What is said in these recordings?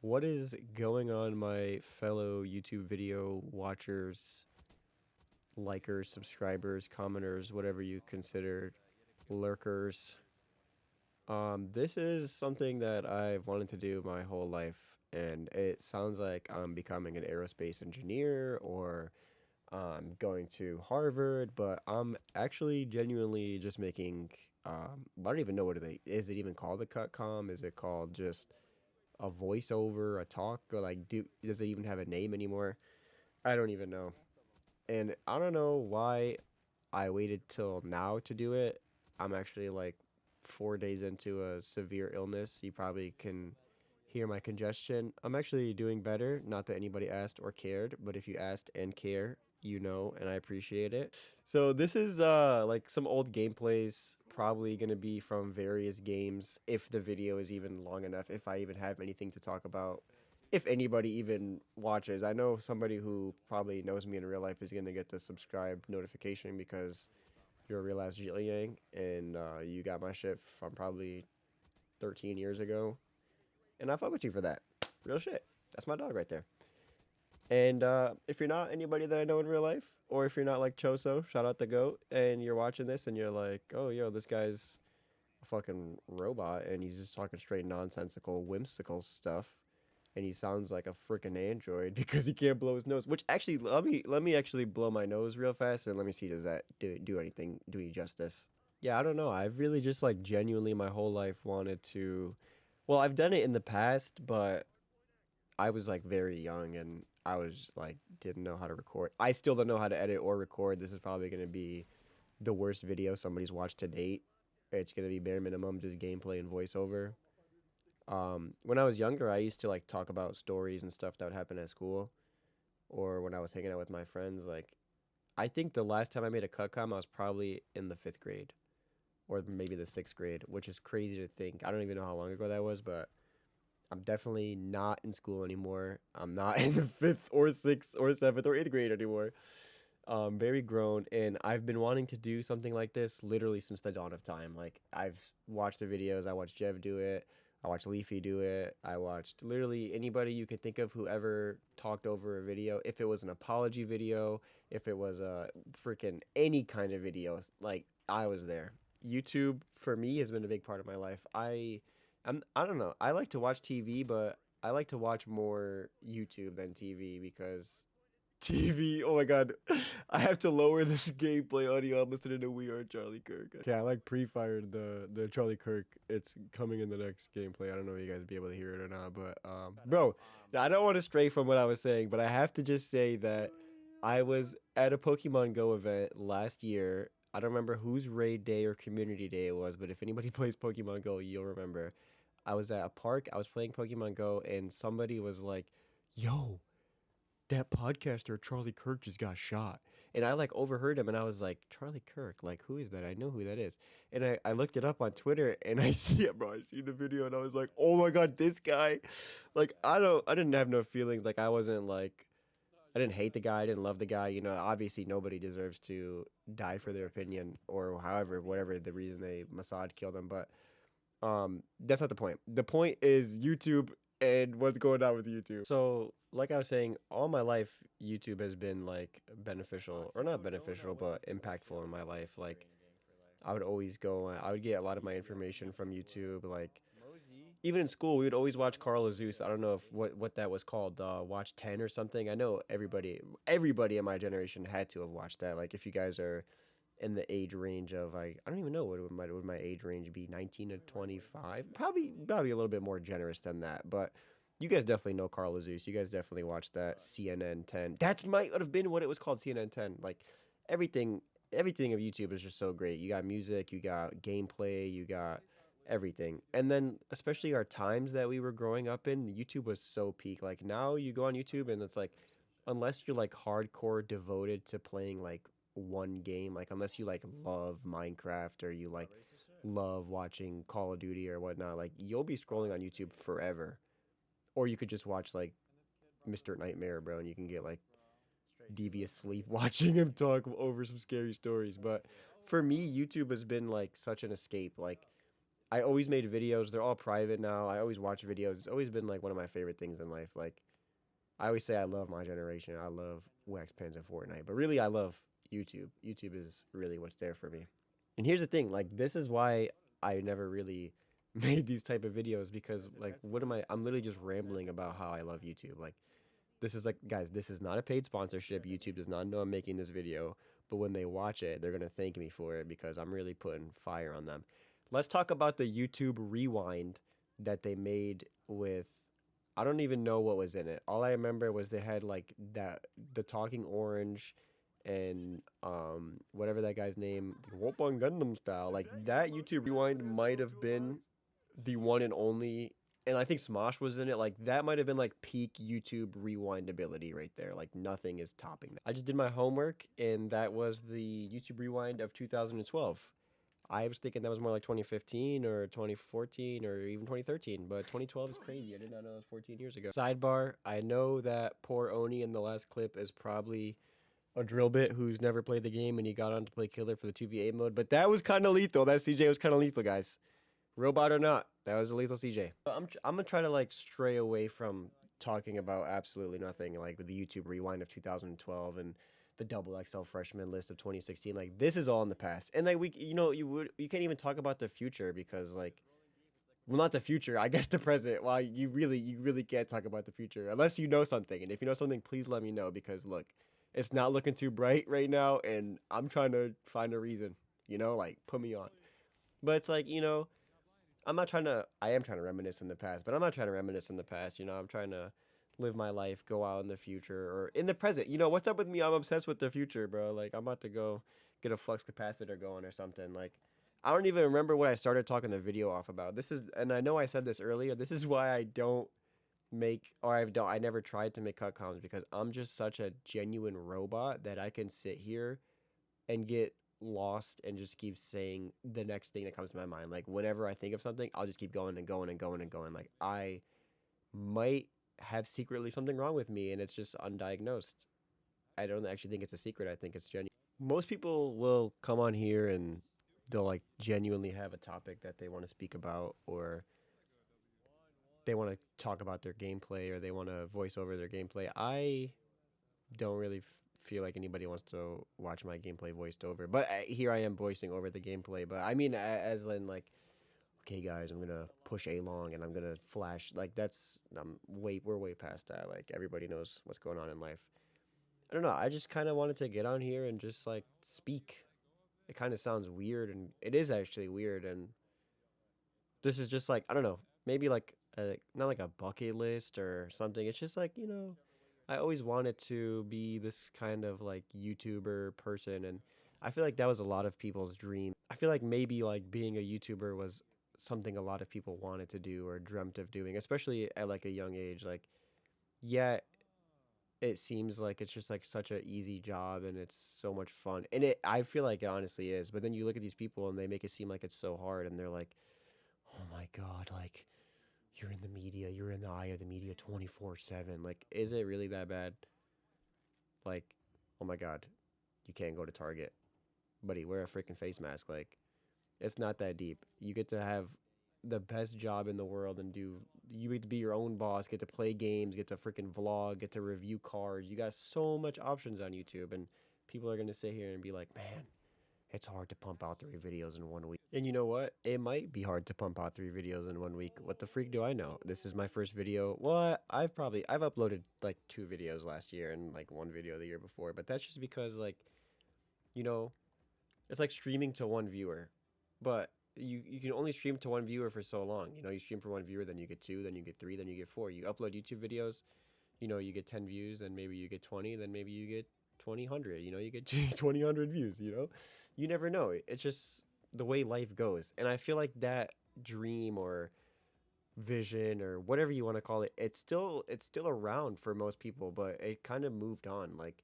What is going on, my fellow YouTube video watchers, likers, subscribers, commenters, whatever you consider lurkers? This is something that I've wanted to do my whole life, and it sounds like I'm becoming an aerospace engineer or I'm going to Harvard, but I'm actually genuinely just making. I don't even know what is it even called a cut com? Is it called just a voiceover, a talk, or like does it even have a name anymore? I don't even know. And I don't know why I waited till now to do it. I'm actually like 4 days into a severe illness. You probably can hear my congestion. I'm actually doing better. Not that anybody asked or cared, but if you asked and care, you know, and I appreciate it. So this is like some old gameplays, probably gonna be from various games if the video is even long enough, if I even have anything to talk about. If anybody even watches, I know somebody who probably knows me in real life is gonna get the subscribe notification because you're a real ass Jilliang and you got my shit from probably 13 years ago, and I fuck with you for that. Real shit. That's my dog right there. And if you're not anybody that I know in real life, or if you're not like Choso, shout out the goat, and you're watching this and you're like, oh, yo, this guy's a fucking robot and he's just talking straight nonsensical, whimsical stuff, and he sounds like a freaking android because he can't blow his nose. Which actually, let me actually blow my nose real fast and let me see does that do anything, do any justice? Yeah, I don't know. I've really just like genuinely my whole life wanted to. Well, I've done it in the past, but I was like very young and I was like didn't know how to record. I still don't know how to edit or record. This is probably going to be the worst video somebody's watched to date. It's going to be bare minimum just gameplay and voiceover. When I was younger, I used to like talk about stories and stuff that would happen at school or when I was hanging out with my friends. Like, I think the last time I made a cutcom, I was probably in the 5th grade or maybe the 6th grade, which is crazy to think. I don't even know how long ago that was, but I'm definitely not in school anymore. I'm not in the 5th or 6th or 7th or 8th grade anymore. Very grown, and I've been wanting to do something like this literally since the dawn of time. Like I've watched the videos. I watched Jev do it. I watched Leafy do it. I watched literally anybody you could think of who ever talked over a video. If it was an apology video, if it was a freaking any kind of video, like I was there. YouTube for me has been a big part of my life. I don't know. I like to watch TV, but I like to watch more YouTube than TV because TV. Oh my god, I have to lower this gameplay audio. I'm listening to We Are Charlie Kirk. Okay, I like pre-fired the Charlie Kirk. It's coming in the next gameplay. I don't know if you guys be able to hear it or not, but bro, I don't want to stray from what I was saying, but I have to just say that I was at a Pokemon Go event last year. I don't remember whose raid day or community day it was, but if anybody plays Pokemon Go, you'll remember. I was at a park. I was playing Pokemon Go, and somebody was like, "Yo, that podcaster Charlie Kirk just got shot." And I like overheard him and I was like, Charlie Kirk, like who is that? I know who that is. And I looked it up on Twitter and I see it, bro. I see the video and I was like, oh my god, this guy. Like I didn't have no feelings. Like I wasn't like I didn't hate the guy, I didn't love the guy. You know, obviously nobody deserves to die for their opinion or however, whatever the reason they Mossad killed him. But that's not the point. The point is YouTube and what's going on with YouTube. So, like I was saying, all my life YouTube has been like beneficial or not beneficial, but impactful in my life. Like I would always go, I would get a lot of my information from YouTube. Like even in school, we would always watch Carl Zeus. I don't know if what that was called, Watch 10 or something. I know everybody in my generation had to have watched that. Like if you guys are in the age range of like I don't even know would my age range be, 19 to 25, probably a little bit more generous than that, but you guys definitely know Carl Zeus. You guys definitely watched that CNN 10. That might have been what it was called, CNN 10. Like everything everything of YouTube is just so great. You got music, you got gameplay, you got everything. And then especially our times that we were growing up in, YouTube was so peak. Like now you go on YouTube and it's like unless you're like hardcore devoted to playing like one game, like unless you like love Minecraft or you like love watching Call of Duty or whatnot, like you'll be scrolling on YouTube forever. Or you could just watch like Mr. Nightmare, bro, and you can get like devious sleep watching him talk over some scary stories. But for me, YouTube has been like such an escape. Like I always made videos. They're all private now. I always watch videos. It's always been like one of my favorite things in life. Like I always say I love my generation. I love wax pens and Fortnite, but really I love YouTube. YouTube is really what's there for me. And here's the thing, like this is why I never really made these type of videos because like what am I I'm literally just rambling about how I love YouTube. Like this is like guys, this is not a paid sponsorship. YouTube does not know I'm making this video, but when they watch it, they're going to thank me for it because I'm really putting fire on them. Let's talk about the YouTube rewind that they made with I don't even know what was in it. All I remember was they had like that the talking orange and whatever that guy's name, Wopon Gundam style. Like that YouTube rewind might have been the one and only and I think Smosh was in it. Like that might have been like peak YouTube rewind ability right there. Like nothing is topping that. I just did my homework and that was the YouTube rewind of 2012. I was thinking that was more like 2015 or 2014 or even 2013, but 2012 is crazy. I did not know it was 14 years ago. Sidebar, I know that poor Oni in the last clip is probably a drill bit who's never played the game and he got on to play killer for the 2v8 mode, but that was kind of lethal. That CJ was kind of lethal, guys. Robot or not, that was a lethal CJ. I'm gonna try to like stray away from talking about absolutely nothing, like with the YouTube rewind of 2012 and the double XL freshman list of 2016. Like this is all in the past, and like you can't even talk about the future because like well not the future, I guess the present. Well, you really can't talk about the future unless you know something, and if you know something, please let me know because look, it's not looking too bright right now, and I'm trying to find a reason, like put me on. But it's like I'm not trying to. I am trying to reminisce in the past, but I'm not trying to reminisce in the past. I'm trying to live my life, go out in the future or in the present. What's up with me? I'm obsessed with the future, bro. Like I'm about to go get a flux capacitor going or something. Like I don't even remember what I started talking the video off about. This is, and I know I said this earlier. This is why I don't make, or I never tried to make cut comms because I'm just such a genuine robot that I can sit here and get lost and just keep saying the next thing that comes to my mind. Like whenever I think of something, I'll just keep going and going and going and going. Like I might have secretly something wrong with me and it's just undiagnosed. I don't actually think it's a secret. I think it's genuine. Most people will come on here and they'll like genuinely have a topic that they want to speak about or they want to talk about their gameplay or they want to voice over their gameplay. I don't really feel like anybody wants to watch my gameplay voiced over. But here I am voicing over the gameplay. But I mean, as in like, okay, guys, I'm gonna push A long and I'm gonna flash. Like that's we're way past that. Like everybody knows what's going on in life. I don't know. I just kind of wanted to get on here and just like speak. It kind of sounds weird, and it is actually weird. And this is just like I don't know, maybe like not like a bucket list or something. It's just like I always wanted to be this kind of like YouTuber person, and I feel like that was a lot of people's dream. I feel like maybe like being a YouTuber was something a lot of people wanted to do or dreamt of doing, especially at like a young age. Like, yeah, it seems like it's just like such a easy job and it's so much fun, and I feel like it honestly is. But then you look at these people and they make it seem like it's so hard, and they're like, oh my god, like you're in the media, you're in the eye of the media 24/7. Like, is it really that bad? Like, oh my god, you can't go to Target, buddy. Wear a freaking face mask. Like, it's not that deep. You get to have the best job in the world and do. You get to be your own boss. Get to play games. Get to freaking vlog. Get to review cars. You got so much options on YouTube, and people are gonna sit here and be like, man, it's hard to pump out 3 videos in 1 week. And you know what? It might be hard to pump out 3 videos in 1 week. What the freak do I know? This is my first video. Well, I've uploaded like 2 videos last year and like 1 video the year before, but that's just because like, you know, it's like streaming to one viewer. But you can only stream to one viewer for so long. You stream for one viewer, then you get two, then you get three, then you get four. You upload YouTube videos, you get 10 views, then maybe you get 20, then maybe you get 20, 100, you get 20, 100 views, you never know. It's just the way life goes. And I feel like that dream or vision or whatever you want to call it, it's still around for most people, but it kind of moved on. Like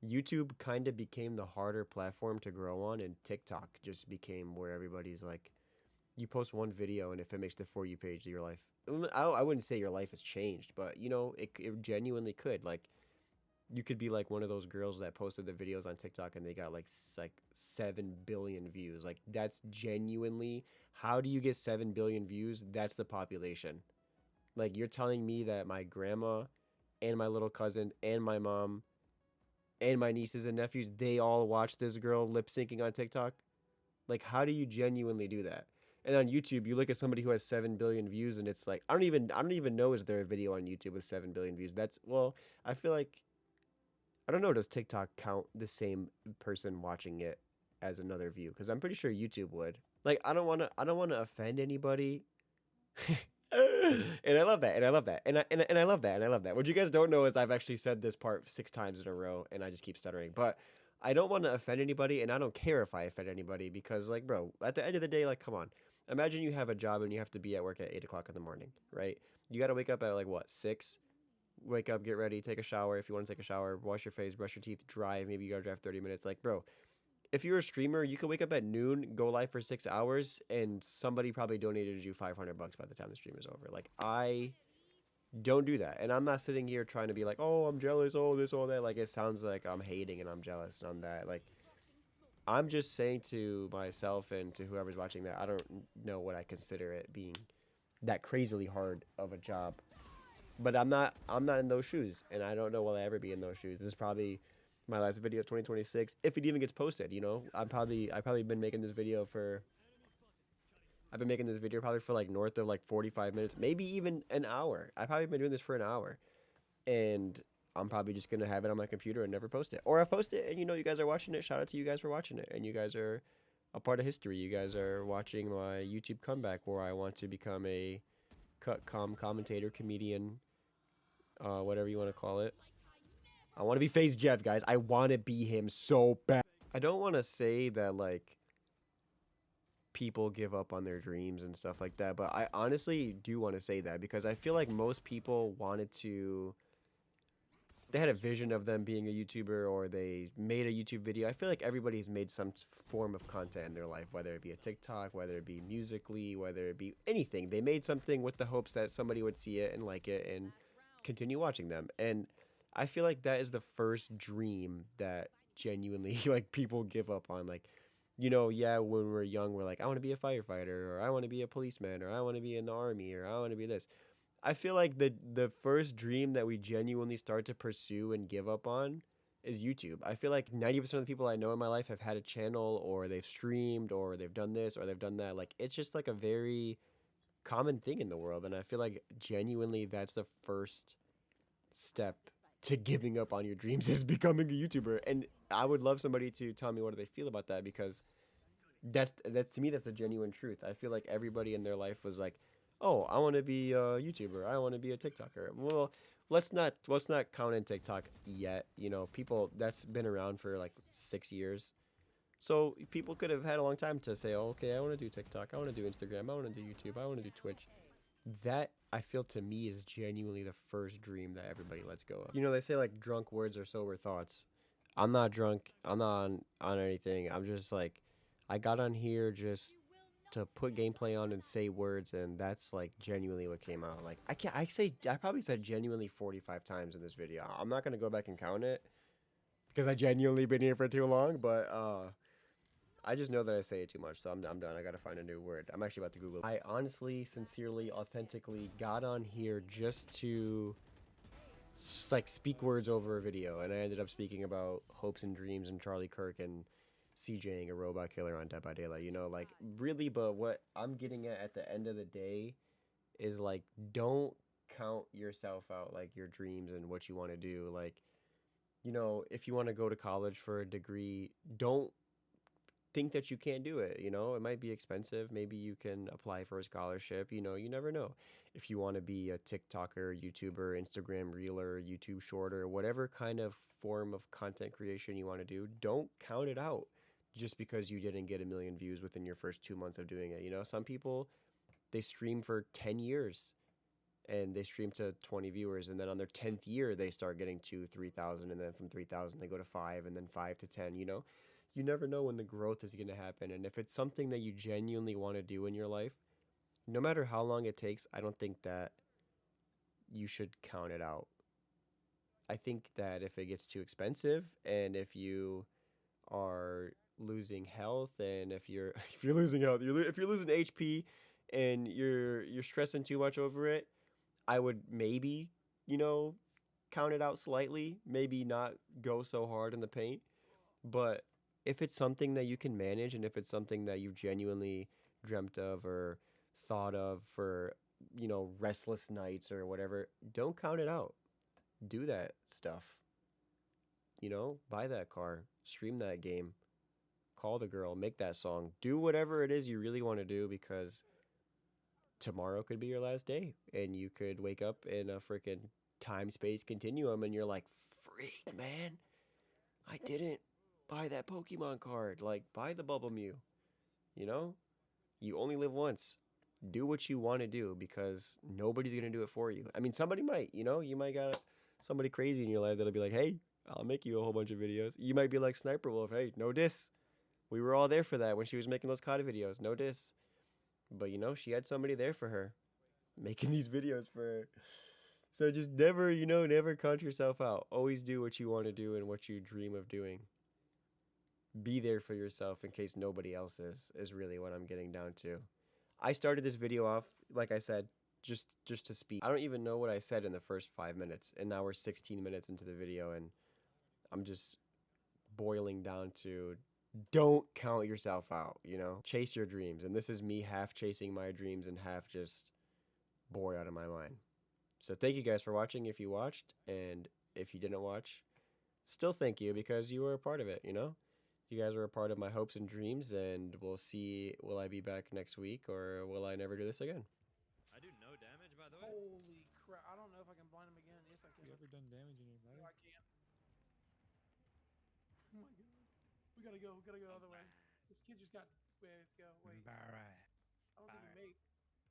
YouTube kind of became the harder platform to grow on, and TikTok just became where everybody's like, you post one video and if it makes the For You page of your life, I wouldn't say your life has changed, but it genuinely could. Like you could be like one of those girls that posted the videos on TikTok and they got like 7 billion views. Like that's genuinely How do you get 7 billion views? That's the population. Like, you're telling me that my grandma and my little cousin and my mom and my nieces and nephews, they all watch this girl lip syncing on TikTok? Like, how do you genuinely do that? And on YouTube, you look at somebody who has 7 billion views, and it's like, I don't even know, is there a video on YouTube with 7 billion views? That's, well, I feel like, I don't know, does TikTok count the same person watching it as another view? Because I'm pretty sure YouTube would. Like, I don't want to offend anybody. And I love that, and I love that, and I love that, and I love that. What you guys don't know is I've actually said this part 6 times in a row, and I just keep stuttering. But I don't want to offend anybody, and I don't care if I offend anybody because, like, bro, at the end of the day, like, come on. Imagine you have a job and you have to be at work at 8 o'clock in the morning, right? You got to wake up at like what 6? Wake up, get ready, take a shower if you want to take a shower, wash your face, brush your teeth, drive. Maybe you gotta drive 30 minutes. Like, bro, if you're a streamer, you could wake up at noon, go live for 6 hours, and somebody probably donated you $500 by the time the stream is over. Like, I don't do that, and I'm not sitting here trying to be like, oh, I'm jealous, oh this, all that. Like, it sounds like I'm hating and I'm jealous and I'm that. Like, I'm just saying to myself and to whoever's watching that I don't know what I consider it being that crazily hard of a job. But I'm not in those shoes, and I don't know will I ever be in those shoes. This is probably my last video of 2026 if it even gets posted. I probably been making this video for I've been making this video probably for like north of like 45 minutes, maybe even an hour. I've probably been doing this for an hour, and I'm probably just gonna have it on my computer and never post it, or I post it and you guys are watching it. Shout out to you guys for watching it, and you guys are a part of history. You guys are watching my YouTube comeback where I want to become a commentator, comedian, whatever you want to call it. I want to be Phase Jeff, guys. I want to be him so bad. I don't want to say that like people give up on their dreams and stuff like that, but I honestly do want to say that because I feel like most people wanted to they had a vision of them being a YouTuber or they made a YouTube video. I feel like everybody's made some form of content in their life, whether it be a TikTok, whether it be musically, whether it be anything. They made something with the hopes that somebody would see it and like it and continue watching them. And I feel like that is the first dream that genuinely like people give up on. Like, yeah, when we're young, we're like, I want to be a firefighter, or I want to be a policeman, or I want to be in the army, or I want to be this. I feel like the first dream that we genuinely start to pursue and give up on is YouTube. I feel like 90% of the people I know in my life have had a channel or they've streamed or they've done this or they've done that. Like, it's just like a very common thing in the world, and I feel like genuinely that's the first step to giving up on your dreams is becoming a YouTuber. And I would love somebody to tell me what do they feel about that because that's to me that's the genuine truth. I feel like everybody in their life was like, "Oh, I want to be a YouTuber. I want to be a TikToker." Well, let's not count in TikTok yet. People that's been around for like 6 years, so people could have had a long time to say, "Oh, okay, I want to do TikTok. I want to do Instagram. I want to do YouTube. I want to do Twitch." That I feel to me is genuinely the first dream that everybody lets go of. They say like drunk words are sober thoughts. I'm not drunk. I'm not on anything. I'm just like, I got on here just to put gameplay on and say words, and that's like genuinely what came out. Like I probably said genuinely 45 times in this video. I'm not gonna go back and count it because I genuinely been here for too long, but I just know that I say it too much, so I'm done. I gotta find a new word. I'm actually about to Google it. I honestly, sincerely, authentically got on here just to like speak words over a video, and I ended up speaking about hopes and dreams and Charlie Kirk and CJing a robot killer on Dead by Daylight. Like really, but what I'm getting at the end of the day is like don't count yourself out, like your dreams and what you want to do. Like, if you want to go to college for a degree, don't think that you can't do it. It might be expensive. Maybe you can apply for a scholarship. You never know. If you want to be a TikToker, YouTuber, Instagram reeler, YouTube shorter, whatever kind of form of content creation you want to do, don't count it out just because you didn't get a million views within your first 2 months of doing it. Some people, they stream for 10 years and they stream to 20 viewers, and then on their 10th year they start getting 2 3,000, and then from 3,000 they go to 5, and then 5 to 10. You never know when the growth is going to happen, and if it's something that you genuinely want to do in your life, no matter how long it takes, I don't think that you should count it out. I think that if it gets too expensive and if you are losing health, and if you're if you're losing health, if you're losing HP, and you're stressing too much over it, I would maybe, you know, count it out slightly, maybe not go so hard in the paint. But if it's something that you can manage, and if it's something that you've genuinely dreamt of or thought of for, restless nights or whatever, don't count it out. Do that stuff. Buy that car, stream that game, call the girl, make that song, do whatever it is you really want to do, because tomorrow could be your last day and you could wake up in a freaking time space continuum and you're like, freak, man, I didn't buy that Pokemon card. Like, buy the Bubble Mew. You know? You only live once. Do what you want to do, because nobody's going to do it for you. I mean, somebody might, you might got somebody crazy in your life that'll be like, hey, I'll make you a whole bunch of videos. You might be like Sniper Wolf, hey, no diss. We were all there for that when she was making those COD videos. No diss. But, she had somebody there for her, making these videos for her. So just never, never count yourself out. Always do what you want to do and what you dream of doing. Be there for yourself in case nobody else is really what I'm getting down to. I started this video off, like I said, just to speak. I don't even know what I said in the first 5 minutes, and now we're 16 minutes into the video, and I'm just boiling down to, don't count yourself out. Chase your dreams. And this is me half chasing my dreams and half just bored out of my mind. So thank you guys for watching if you watched, and if you didn't watch, still thank you, because you were a part of it. You guys were a part of my hopes and dreams, and we'll see, will I be back next week, or will I never do this again? I do no damage, by the way. Holy crap. I don't know if I can blind him again. Yes, I can. You ever done damage in your life? No, I can't. Oh my god. We gotta go. We gotta go the other way. This kid just got. Wait, let's go. Wait. Alright. I don't think he made.